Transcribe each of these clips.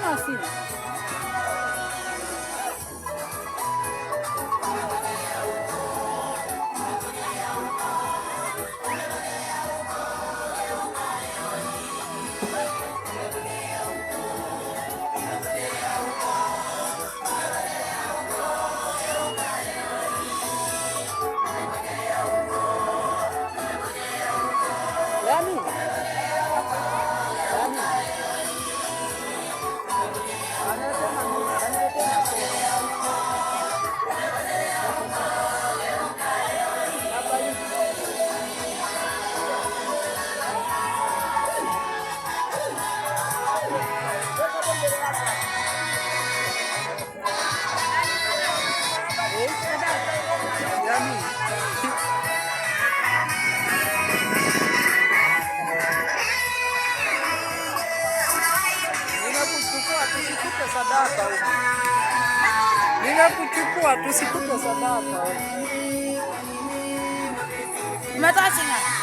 Mbona sina? Ninakuchukua tusikupe sadaka. Umetoa singa?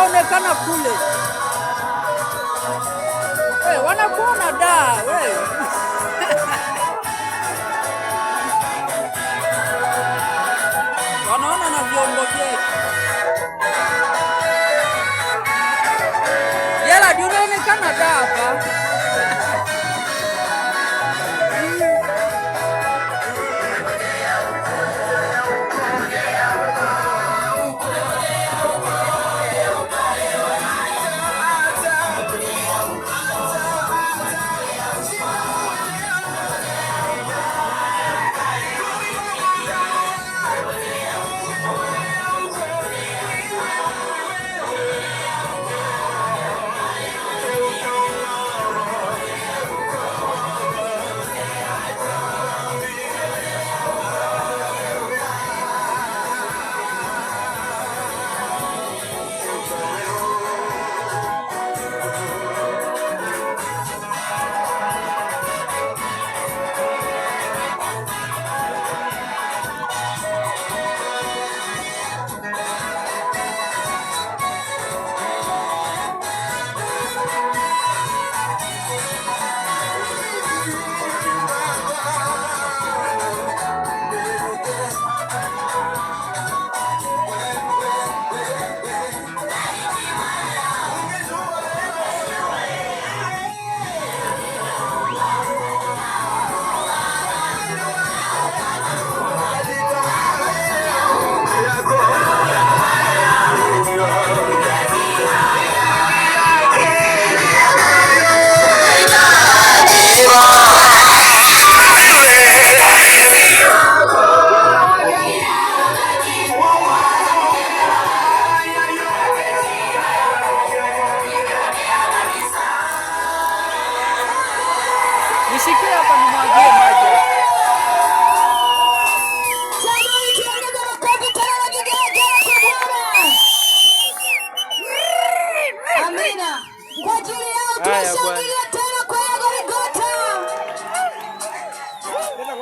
wanaonekana kule. Hey, wanakuona da wewe. Wanaona na vyombo vyetu. Yala ndio unaonekana da hapa.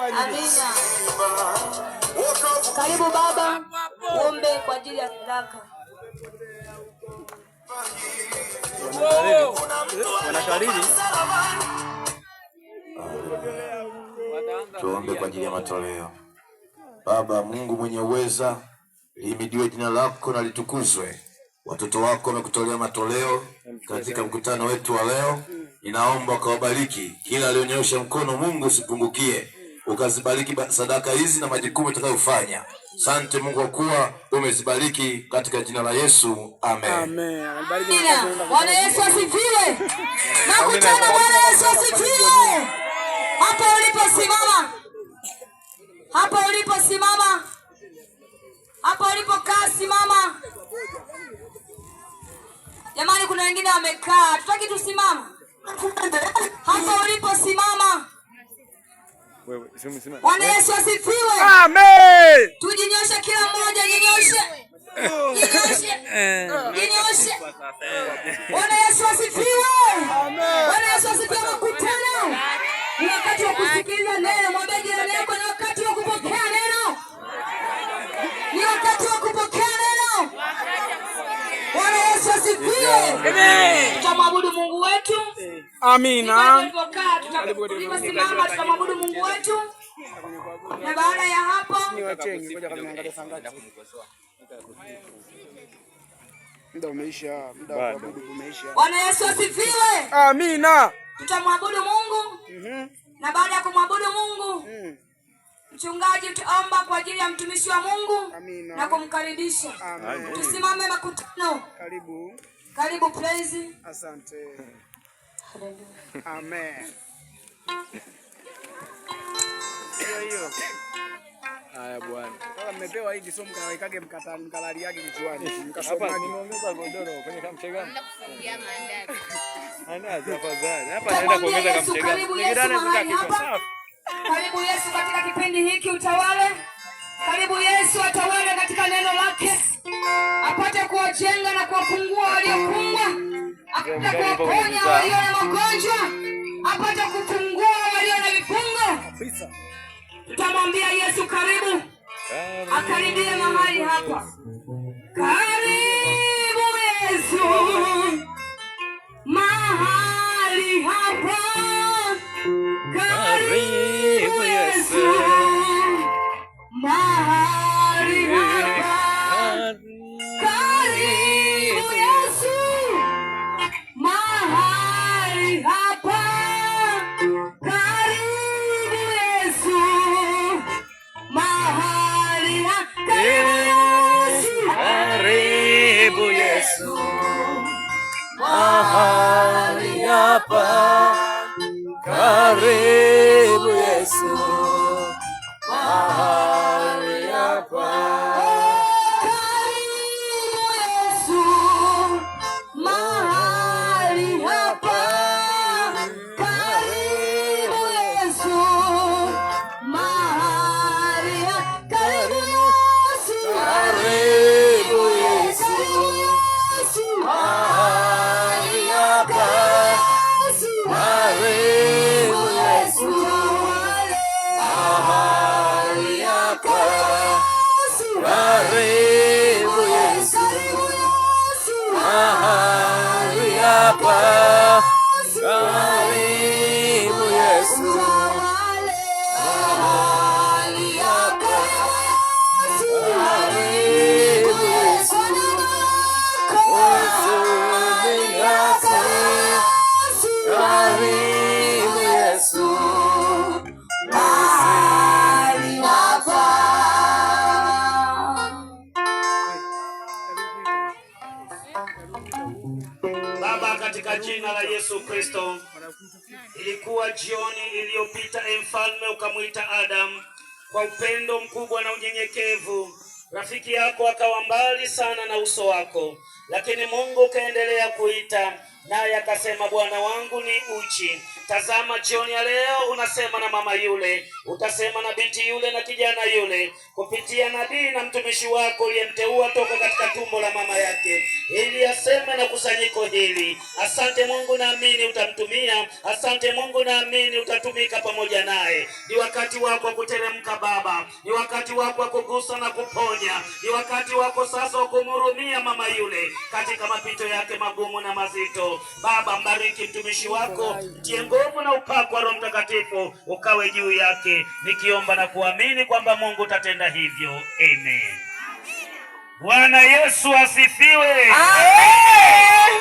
Amina. Karibu baba, ombe kwa ajili ya sadaka. Wanakariri. Tuombe kwa ajili ya matoleo. Baba Mungu mwenye uweza, lihimidiwe jina lako na litukuzwe. Watoto wako wamekutolea matoleo katika mkutano wetu wa leo. Ninaomba ukawabariki kila alionyosha mkono. Mungu usipungukie, ukazibariki sadaka hizi na majukumu utakayofanya. Asante Mungu kwa kuwa umezibariki katika jina la Yesu. Amen. Amen. Bwana Yesu asifiwe. Nakutana, Bwana Yesu asifiwe. Hapo uliposimama, hapo uliposimama, hapo ulipokaa simama. Jamani, kuna wengine wamekaa, tutaki tusimama. Hapo uliposimama. Bwana Yesu asifiwe. Amen. Tujinyoshe, kila mmoja jinyoshe. Jinyoshe. Bwana Yesu asifiwe. Bwana Yesu asifiwe. Makutano ni wakati wa kusikiliza neno. Mwambie jirani yako, ni wakati wa kupokea neno. Ni wakati wa kupokea neno. Bwana Yesu asifiwe. Amen. Tutamwabudu Mungu wetu. Amina. Tunasimama tutamwabudu Mungu wetu. Na baada ya hapo muda umeisha, muda wa kuabudu umeisha. Bwana Yesu asifiwe. Amina. Tutamwabudu Mungu. Na baada ya kumwabudu Mungu, mchungaji utaomba kwa ajili ya mtumishi wa Mungu. Amina. Na kumkaribisha. Amen. Tusimame makutano. Karibu. Karibu praise. Asante. Amen. Hiyo. Haya bwana. Kama mmepewa hivi somo mkawekage mkalali yake kichwani. Hapa nimeongeza godoro kwenye kamchega. Nakufungia maandazi. Andazi afadhali. Hapa naenda kuongeza kamchega. Nikidana zika kichwa. Karibu Yesu katika kipindi hiki utawale. Karibu Yesu atawale katika neno lake. Apate kuwajenga na kuwafungua waliofungwa. Apate kuwaponya walio na magonjwa. Apate kufungua walio na vifungo. Tutamwambia Yesu karibu. Akaribie mahali hapa. Karibu Yesu mahali hapa. Karibu Yesu mahali hapa. Karibu Yesu mahali hapa. Karibu Yesu mahali hapa. Karibu Yesu mahali hapa. Karibu Yesu mahali hapa. Karibu Yesu mahali hapa. Karibu Yesu mahali hapa. Karibu Yesu. Karibu Yesu mahali hapa. Karibu Yesu mahali hapa. Karibu Yesu mahali hapa. Karibu Yesu mahali hapa. Karibu Yesu karibu Yesu mahali hapa. Baba, katika jina la Yesu Kristo, ilikuwa jioni iliyopita, mfalme ukamwita Adam kwa upendo mkubwa na unyenyekevu. Rafiki yako akawa mbali sana na uso wako, lakini Mungu kaendelea kuita naye akasema, bwana wangu ni uchi. Tazama, jioni ya leo unasema na mama yule, utasema na binti yule na kijana yule, kupitia nabii na mtumishi wako uliyemteua toka katika tumbo la mama yake, ili aseme na kusanyiko hili. Asante Mungu, naamini utamtumia. Asante Mungu, naamini utatumika pamoja naye. Ni wakati wako wa kuteremka Baba, ni wakati wako wa kugusa na kuponya, ni wakati wako sasa wa kumhurumia mama yule katika mapito yake magumu na mazito. Baba, mbariki mtumishi wako, mtie nguvu na upako wa Roho Mtakatifu ukawe juu yake, nikiomba na kuamini kwamba Mungu utatenda hivyo. Amen. Bwana Yesu asifiwe. Amen.